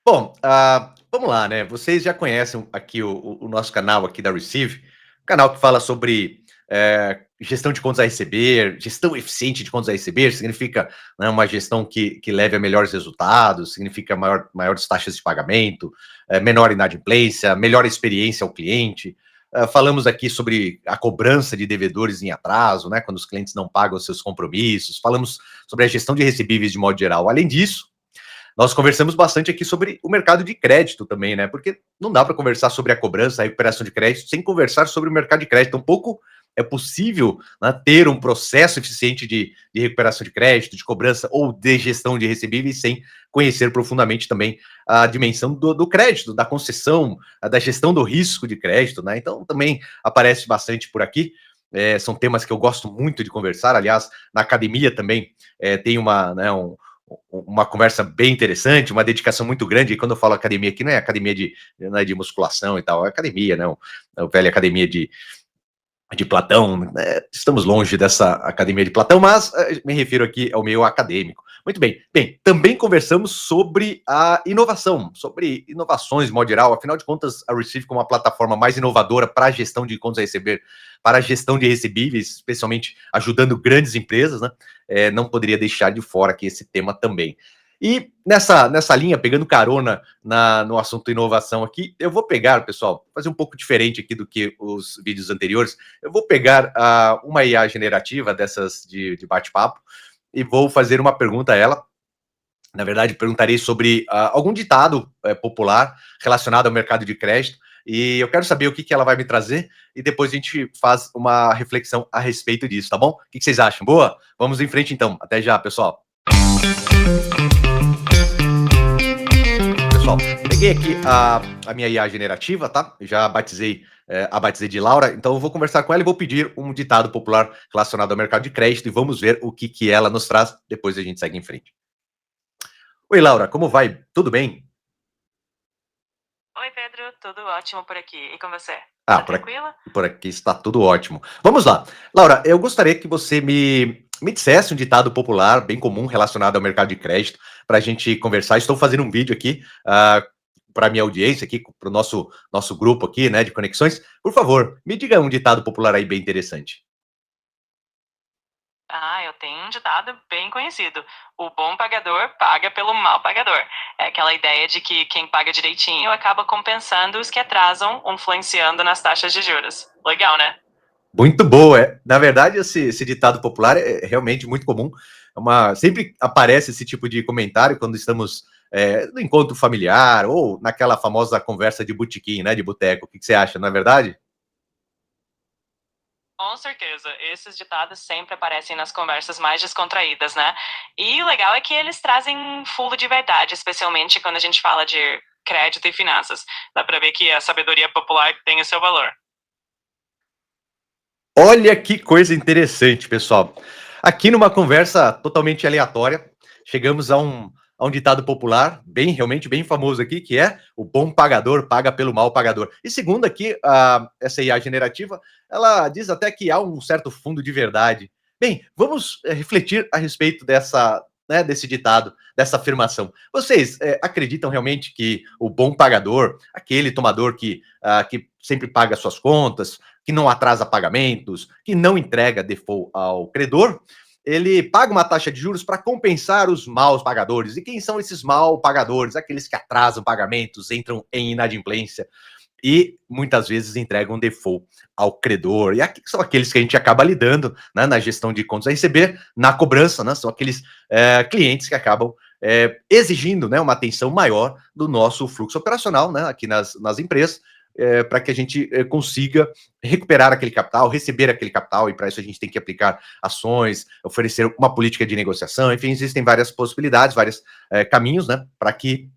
Bom, vamos lá, né? Vocês já conhecem aqui o nosso canal aqui da Receive, canal que fala sobre gestão de contas a receber, gestão eficiente de contas a receber, significa, né, uma gestão que leve a melhores resultados, significa maiores taxas de pagamento, menor inadimplência, melhor experiência ao cliente. Falamos aqui sobre a cobrança de devedores em atraso, né, quando os clientes não pagam os seus compromissos. Falamos sobre a gestão de recebíveis de modo geral. Além disso, nós conversamos bastante aqui sobre o mercado de crédito também, né? Porque não dá para conversar sobre a cobrança, a recuperação de crédito, sem conversar sobre o mercado de crédito. Tampouco é possível, né, ter um processo eficiente de recuperação de crédito, de cobrança ou de gestão de recebíveis sem conhecer profundamente também a dimensão do crédito, da concessão, da gestão do risco de crédito, né? Então, também aparece bastante por aqui. São temas que eu gosto muito de conversar. Aliás, na academia também tem uma conversa bem interessante, uma dedicação muito grande. E quando eu falo academia aqui, não é academia não é de musculação e tal, é academia, não. É a velha academia de Platão, né? Estamos longe dessa academia de Platão, mas me refiro aqui ao meio acadêmico. Muito bem. Bem, também conversamos sobre a inovação, sobre inovações de modo geral. Afinal de contas, a Receive como uma plataforma mais inovadora para a gestão de contas a receber, para a gestão de recebíveis, especialmente ajudando grandes empresas, né? Não poderia deixar de fora aqui esse tema também. E nessa linha, pegando carona no assunto inovação aqui, eu vou pegar, pessoal, fazer um pouco diferente aqui do que os vídeos anteriores. Eu vou pegar uma IA generativa dessas de bate-papo e vou fazer uma pergunta a ela. Na verdade, perguntarei sobre algum ditado popular relacionado ao mercado de crédito. E eu quero saber o que ela vai me trazer e depois a gente faz uma reflexão a respeito disso, tá bom? O que vocês acham? Boa? Vamos em frente então. Até já, pessoal. Pessoal, peguei aqui a minha IA generativa, tá? Já batizei de Laura, então eu vou conversar com ela e vou pedir um ditado popular relacionado ao mercado de crédito e vamos ver o que ela nos traz. Depois a gente segue em frente. Oi, Laura, como vai? Tudo bem? Oi, Pedro, tudo ótimo por aqui. E com você? Ah, Tá tranquila? por aqui está tudo ótimo. Vamos lá. Laura, eu gostaria que você me dissesse um ditado popular bem comum relacionado ao mercado de crédito para a gente conversar. Estou fazendo um vídeo aqui para a minha audiência, aqui para o nosso grupo aqui, né, de conexões. Por favor, me diga um ditado popular aí bem interessante. Ah, eu tenho um ditado bem conhecido. O bom pagador paga pelo mal pagador. É aquela ideia de que quem paga direitinho acaba compensando os que atrasam, influenciando nas taxas de juros. Legal, né? Muito boa. Na verdade, esse ditado popular é realmente muito comum. Sempre aparece esse tipo de comentário quando estamos no encontro familiar ou naquela famosa conversa de botequim, né, de boteco. O que você acha, não é verdade? Com certeza, esses ditados sempre aparecem nas conversas mais descontraídas, né? E o legal é que eles trazem um fundo de verdade, especialmente quando a gente fala de crédito e finanças. Dá pra ver que a sabedoria popular tem o seu valor. Olha que coisa interessante, pessoal. Aqui numa conversa totalmente aleatória, chegamos a um ditado popular, realmente bem famoso aqui, que é o bom pagador paga pelo mal pagador. E segundo aqui, essa IA generativa, ela diz até que há um certo fundo de verdade. Bem, vamos refletir a respeito desse ditado, dessa afirmação. Vocês acreditam realmente que o bom pagador, aquele tomador que sempre paga suas contas, que não atrasa pagamentos, que não entrega default ao credor, ele paga uma taxa de juros para compensar os maus pagadores. E quem são esses mal pagadores? Aqueles que atrasam pagamentos, entram em inadimplência e muitas vezes entregam default ao credor. E aqui são aqueles que a gente acaba lidando, né, na gestão de contas a receber, na cobrança, né, são aqueles clientes que acabam exigindo, né, uma atenção maior do nosso fluxo operacional, né, aqui nas empresas, para que a gente consiga recuperar aquele capital, receber aquele capital, e para isso a gente tem que aplicar ações, oferecer uma política de negociação, enfim, existem várias possibilidades, vários caminhos, né, para que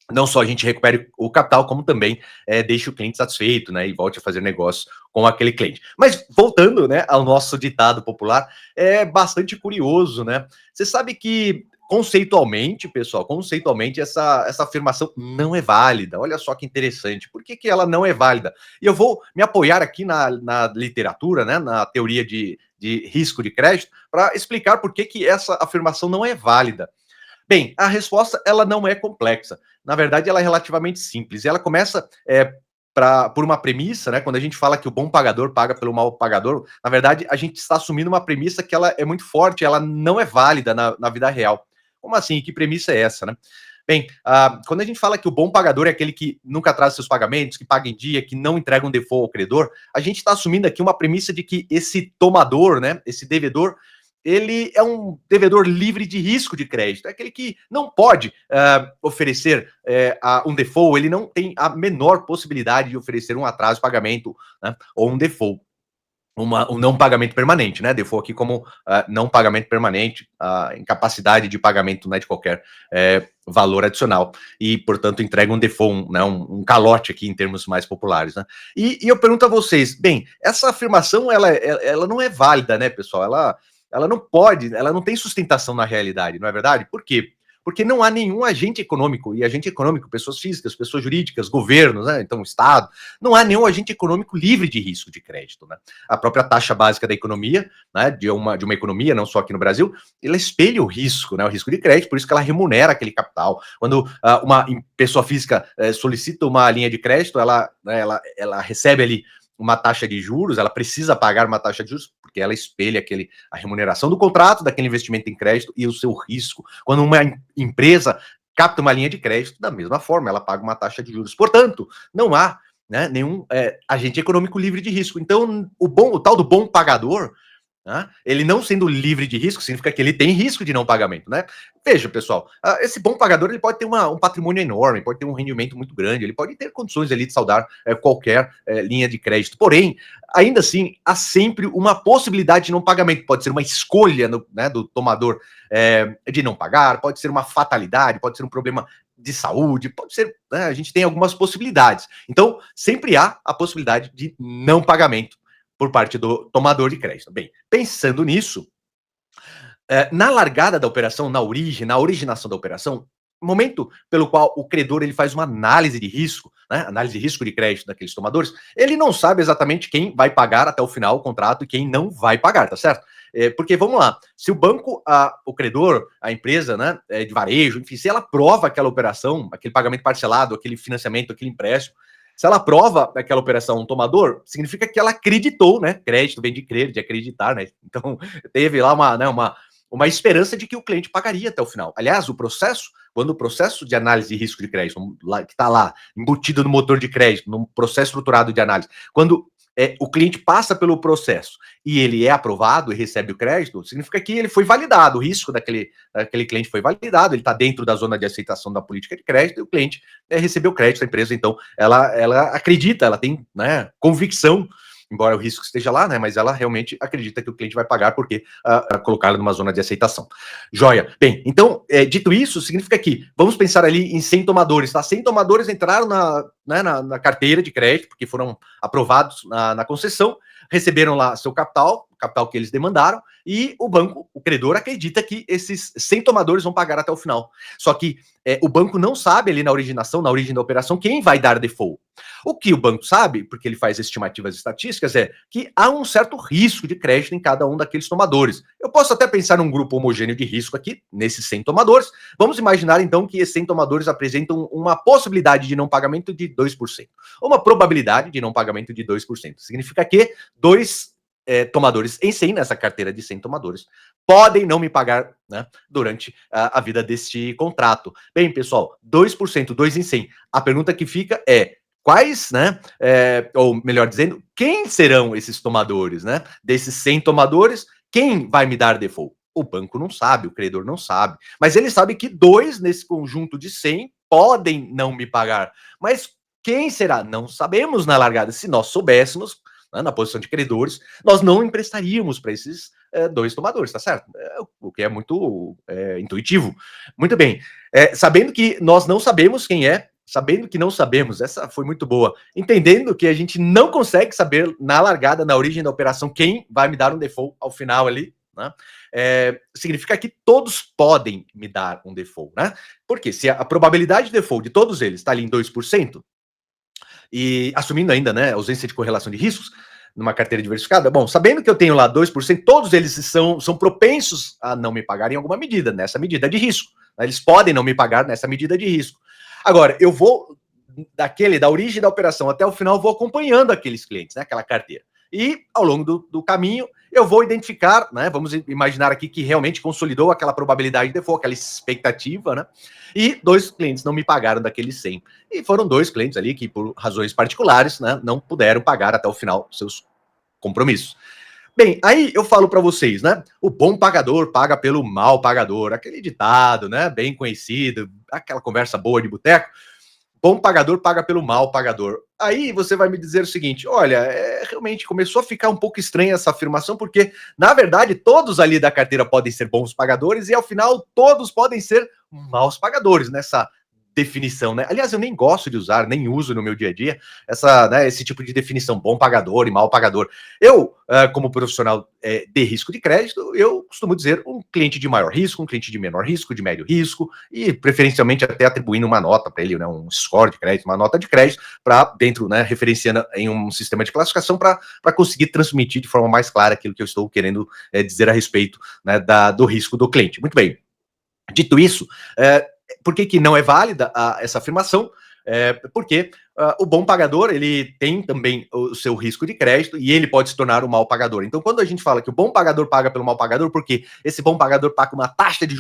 não só a gente recupere o capital, como também deixe o cliente satisfeito, né, e volte a fazer negócio com aquele cliente. Mas voltando, né, ao nosso ditado popular, é bastante curioso, né? Você sabe que conceitualmente, pessoal, conceitualmente essa afirmação não é válida. Olha só que interessante. Por que ela não é válida? E eu vou me apoiar aqui na literatura, né, na teoria de risco de crédito, para explicar por que essa afirmação não é válida. Bem, a resposta ela não é complexa. na verdade, ela é relativamente simples. E ela começa por uma premissa, né? Quando a gente fala que o bom pagador paga pelo mau pagador, na verdade, a gente está assumindo uma premissa que ela é muito forte, ela não é válida na vida real. Como assim? Que premissa é essa, né? Bem, quando a gente fala que o bom pagador é aquele que nunca traz seus pagamentos, que paga em dia, que não entrega um default ao credor, a gente está assumindo aqui uma premissa de que esse tomador, né, esse devedor, ele é um devedor livre de risco de crédito, é aquele que não pode oferecer um default, ele não tem a menor possibilidade de oferecer um atraso de pagamento, né, ou um default. Um não pagamento permanente, né? Default aqui como não pagamento permanente, a incapacidade de pagamento, né, de qualquer valor adicional. E, portanto, entrega um default, né, um calote aqui em termos mais populares, né? E eu pergunto a vocês, bem, essa afirmação, ela não é válida, né, pessoal? Ela não pode, ela não tem sustentação na realidade, não é verdade? Por quê? Porque não há nenhum agente econômico, e agente econômico, pessoas físicas, pessoas jurídicas, governos, né? Então, Estado, não há nenhum agente econômico livre de risco de crédito, né? A própria taxa básica da economia, né, de uma economia, não só aqui no Brasil, ela espelha o risco, né, o risco de crédito, por isso que ela remunera aquele capital. Quando uma pessoa física solicita uma linha de crédito, ela recebe ali uma taxa de juros, ela precisa pagar uma taxa de juros, porque ela espelha a remuneração do contrato, daquele investimento em crédito e o seu risco. Quando uma empresa capta uma linha de crédito, da mesma forma, ela paga uma taxa de juros. Portanto, não há, né, nenhum agente econômico livre de risco. Então, o tal do bom pagador, né, ele não sendo livre de risco, significa que ele tem risco de não pagamento, né? Veja, pessoal, esse bom pagador, ele pode ter um patrimônio enorme, pode ter um rendimento muito grande, ele pode ter condições ali de saldar qualquer linha de crédito. Porém, ainda assim, há sempre uma possibilidade de não pagamento. Pode ser uma escolha né, do tomador de não pagar, pode ser uma fatalidade, pode ser um problema de saúde, pode ser, né, a gente tem algumas possibilidades. Então, sempre há a possibilidade de não pagamento por parte do tomador de crédito. Bem, pensando nisso, na largada da operação, na originação da operação, momento pelo qual o credor ele faz uma análise de risco, né, análise de risco de crédito daqueles tomadores, ele não sabe exatamente quem vai pagar até o final o contrato e quem não vai pagar, tá certo? Porque, vamos lá, se o banco, o credor, a empresa, né, de varejo, enfim, se ela aprova aquela operação, aquele pagamento parcelado, aquele financiamento, aquele empréstimo, se ela aprova aquela operação um tomador, significa que ela acreditou, né? Crédito vem de crer, de acreditar, né? Então, teve lá uma esperança de que o cliente pagaria até o final. Aliás, quando o processo de análise de risco de crédito, que está lá, embutido no motor de crédito, num processo estruturado de análise, quando o cliente passa pelo processo e ele é aprovado e recebe o crédito, significa que ele foi validado, o risco daquele cliente foi validado, ele está dentro da zona de aceitação da política de crédito e o cliente recebeu crédito, a empresa, então, ela acredita, ela tem, né, convicção, embora o risco esteja lá, né, mas ela realmente acredita que o cliente vai pagar porque colocá-lo numa zona de aceitação. Joia. Bem, então, dito isso, significa que vamos pensar ali em 100 tomadores, tá? 100 tomadores entraram na carteira de crédito, porque foram aprovados na concessão, receberam lá seu capital, o capital que eles demandaram, e o banco, o credor, acredita que esses 100 tomadores vão pagar até o final. Só que o banco não sabe ali na origem da operação, quem vai dar default. O que o banco sabe, porque ele faz estimativas estatísticas, é que há um certo risco de crédito em cada um daqueles tomadores. Eu posso até pensar num grupo homogêneo de risco aqui, nesses 100 tomadores. Vamos imaginar, então, que esses 100 tomadores apresentam uma possibilidade de não pagamento de 2%. Uma probabilidade de não pagamento de 2%. Significa que tomadores em 100, nessa carteira de 100 tomadores, podem não me pagar, né, durante a vida deste contrato. Bem, pessoal, 2%, 2 em 100. A pergunta que fica é, quais, né, ou melhor dizendo, quem serão esses tomadores, né? Desses 100 tomadores, quem vai me dar default? O banco não sabe, o credor não sabe. Mas ele sabe que 2 nesse conjunto de 100 podem não me pagar. Mas quem será? Não sabemos na largada. Se nós soubéssemos, né, na posição de credores, nós não emprestaríamos para esses 2 tomadores, tá certo? O que é muito intuitivo. Muito bem. Sabendo que nós não sabemos quem é, sabendo que não sabemos, essa foi muito boa, entendendo que a gente não consegue saber na largada, na origem da operação, quem vai me dar um default ao final ali, né? Significa que todos podem me dar um default, né? Porque se a probabilidade de default de todos eles está ali em 2%, e assumindo ainda, né, ausência de correlação de riscos numa carteira diversificada, bom, sabendo que eu tenho lá 2%, todos eles são propensos a não me pagar em alguma medida, nessa medida de risco. Né? Eles podem não me pagar nessa medida de risco. Agora, eu vou da origem da operação até o final, vou acompanhando aqueles clientes, né, aquela carteira. E ao longo do caminho, eu vou identificar, né, vamos imaginar aqui que realmente consolidou aquela probabilidade de default, aquela expectativa, né, e 2 clientes não me pagaram daqueles 100. E foram 2 clientes ali que, por razões particulares, né, não puderam pagar até o final seus compromissos. Bem, aí eu falo para vocês, né? O bom pagador paga pelo mal pagador, aquele ditado, né? Bem conhecido, aquela conversa boa de boteco. Bom pagador paga pelo mal pagador. Aí você vai me dizer o seguinte: olha, realmente começou a ficar um pouco estranha essa afirmação, porque, na verdade, todos ali da carteira podem ser bons pagadores e, ao final, todos podem ser maus pagadores nessa definição, né? Aliás, eu nem gosto de usar, nem uso no meu dia a dia esse tipo de definição, bom pagador e mal pagador. Eu, como profissional de risco de crédito, eu costumo dizer um cliente de maior risco, um cliente de menor risco, de médio risco, e preferencialmente até atribuindo uma nota para ele, né, um score de crédito, uma nota de crédito, para dentro, né, referenciando em um sistema de classificação para conseguir transmitir de forma mais clara aquilo que eu estou querendo dizer a respeito, né, do risco do cliente. Muito bem. Dito isso, por que não é válida essa afirmação? Porque o bom pagador, ele tem também o seu risco de crédito e ele pode se tornar um mau pagador. Então, quando a gente fala que o bom pagador paga pelo mal pagador, porque esse bom pagador paga uma taxa de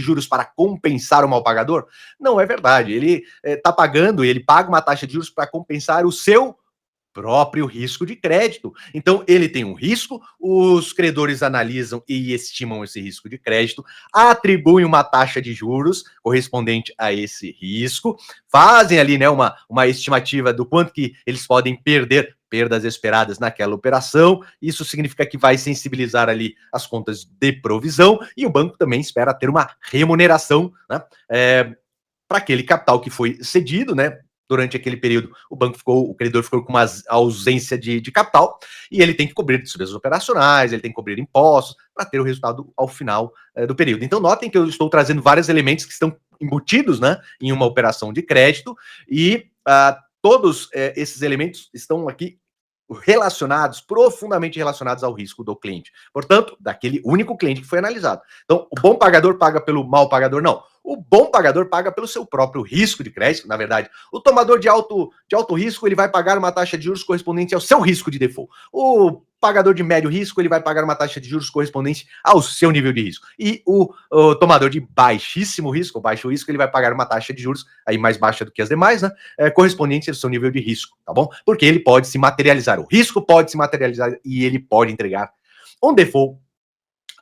juros para compensar o mal pagador, não é verdade. Ele está pagando, ele paga uma taxa de juros para compensar o seu próprio risco de crédito. Então, ele tem um risco, os credores analisam e estimam esse risco de crédito, atribuem uma taxa de juros correspondente a esse risco, fazem ali, né, uma estimativa do quanto que eles podem perder, perdas esperadas naquela operação. Isso significa que vai sensibilizar ali as contas de provisão e o banco também espera ter uma remuneração, né, para aquele capital que foi cedido, né? Durante aquele período, o credor ficou com uma ausência de capital e ele tem que cobrir despesas operacionais, ele tem que cobrir impostos para ter o resultado ao final do período. Então, notem que eu estou trazendo vários elementos que estão embutidos, né, em uma operação de crédito e todos esses elementos estão aqui relacionados, profundamente relacionados ao risco do cliente. Portanto, daquele único cliente que foi analisado. Então, o bom pagador paga pelo mal pagador? Não. O bom pagador paga pelo seu próprio risco de crédito, na verdade. O tomador de alto risco, ele vai pagar uma taxa de juros correspondente ao seu risco de default. O pagador de médio risco, ele vai pagar uma taxa de juros correspondente ao seu nível de risco. E o tomador de baixíssimo risco, ou baixo risco, ele vai pagar uma taxa de juros aí mais baixa do que as demais, né? Correspondente ao seu nível de risco, tá bom? Porque ele pode se materializar, o risco pode se materializar e ele pode entregar um default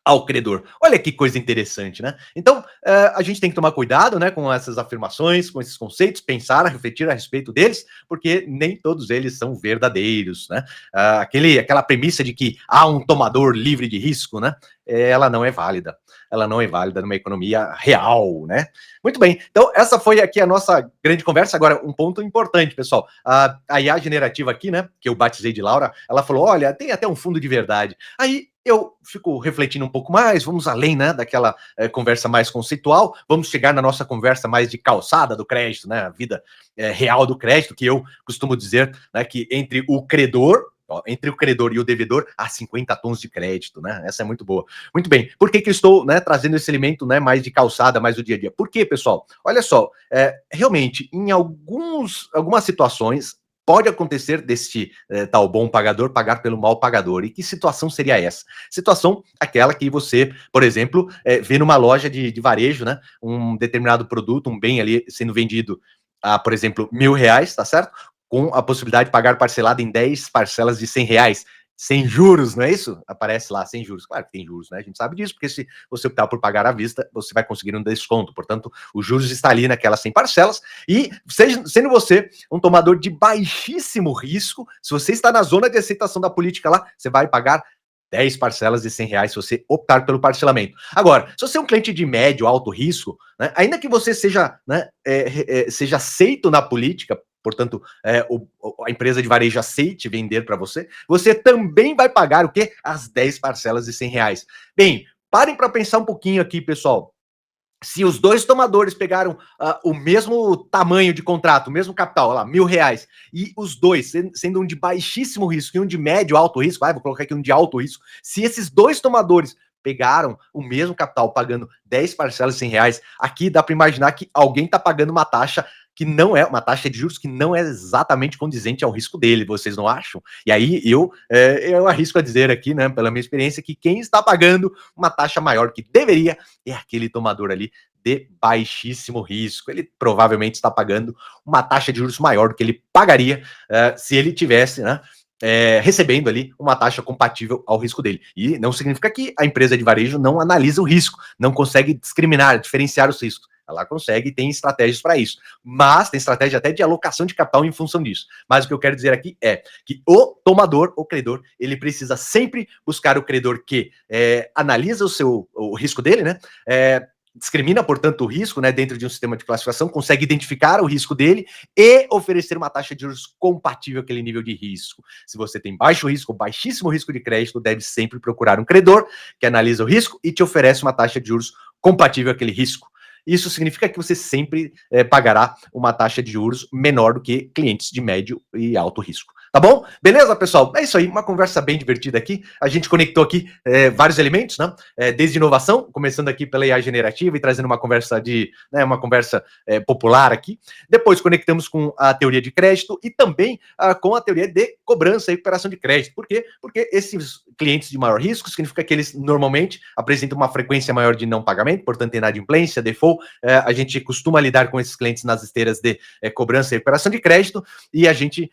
ao credor. Olha que coisa interessante, né? Então, a gente tem que tomar cuidado, né, com essas afirmações, com esses conceitos, pensar, refletir a respeito deles, porque nem todos eles são verdadeiros, né? Aquela premissa de que há um tomador livre de risco, né? Ela não é válida. Ela não é válida numa economia real, né? Muito bem. Então, essa foi aqui a nossa grande conversa. Agora, um ponto importante, pessoal. A IA generativa aqui, né, que eu batizei de Laura, ela falou, olha, tem até um fundo de verdade. Aí, eu fico refletindo um pouco mais, vamos além, né, daquela conversa mais conceitual, vamos chegar na nossa conversa mais de calçada do crédito, né, a vida real do crédito, que eu costumo dizer, né, que entre o credor e o devedor, há 50 tons de crédito, né? Essa é muito boa. Muito bem. Por que eu estou, né, trazendo esse elemento, né, mais de calçada, mais do dia a dia? Por quê, pessoal? Olha só, realmente, em algumas situações, pode acontecer deste tal bom pagador pagar pelo mal pagador. E que situação seria essa? Situação aquela que você, por exemplo, vê numa loja de varejo, né, um determinado produto, um bem ali sendo vendido a, por exemplo, R$ 1.000, tá certo? Com a possibilidade de pagar parcelado em 10 parcelas de R$ 100, sem juros, não é isso? Aparece lá, sem juros. Claro que tem juros, né? A gente sabe disso, porque se você optar por pagar à vista, você vai conseguir um desconto. Portanto, os juros está ali naquelas 100 parcelas. E sendo você um tomador de baixíssimo risco, se você está na zona de aceitação da política lá, você vai pagar 10 parcelas de R$ 100 se você optar pelo parcelamento. Agora, se você é um cliente de médio, alto risco, né, ainda que você seja, né, seja aceito na política, portanto, a empresa de varejo aceite vender para você, você também vai pagar o quê? As 10 parcelas de R$ 100. Bem, parem para pensar um pouquinho aqui, pessoal. Se os dois tomadores pegaram o mesmo tamanho de contrato, o mesmo capital, lá, R$ 1.000, e os dois, sendo um de baixíssimo risco e um de médio, alto risco, vou colocar aqui um de alto risco, se esses dois tomadores pegaram o mesmo capital, pagando 10 parcelas de R$ 100, aqui dá para imaginar que alguém está pagando uma taxa que não é uma taxa de juros que não é exatamente condizente ao risco dele, vocês não acham? E aí eu arrisco a dizer aqui, né, pela minha experiência, que quem está pagando uma taxa maior que deveria é aquele tomador ali de baixíssimo risco. Ele provavelmente está pagando uma taxa de juros maior do que ele pagaria se ele tivesse, né, recebendo ali uma taxa compatível ao risco dele. E não significa que a empresa de varejo não analisa o risco, não consegue discriminar, diferenciar os riscos. Ela consegue e tem estratégias para isso. Mas tem estratégia até de alocação de capital em função disso. Mas o que eu quero dizer aqui é que o tomador, o credor, ele precisa sempre buscar o credor que analisa o risco dele, né? Discrimina, portanto, o risco, né, dentro de um sistema de classificação, consegue identificar o risco dele e oferecer uma taxa de juros compatível àquele nível de risco. Se você tem baixo risco, baixíssimo risco de crédito, deve sempre procurar um credor que analisa o risco e te oferece uma taxa de juros compatível àquele risco. Isso significa que você sempre pagará uma taxa de juros menor do que clientes de médio e alto risco. Tá bom? Beleza, pessoal? É isso aí, uma conversa bem divertida aqui. A gente conectou aqui vários elementos, né? Desde inovação, começando aqui pela AI generativa e trazendo uma conversa popular aqui. Depois conectamos com a teoria de crédito e também com a teoria de cobrança e recuperação de crédito. Por quê? Porque esses clientes de maior risco significa que eles normalmente apresentam uma frequência maior de não pagamento, portanto, inadimplência, default. A gente costuma lidar com esses clientes nas esteiras de cobrança e recuperação de crédito e a gente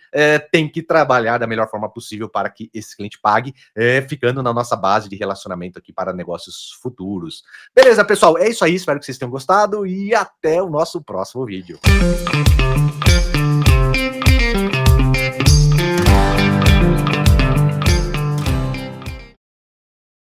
tem que trabalhar da melhor forma possível para que esse cliente pague, ficando na nossa base de relacionamento aqui para negócios futuros. Beleza, pessoal? É isso aí. Espero que vocês tenham gostado e até o nosso próximo vídeo.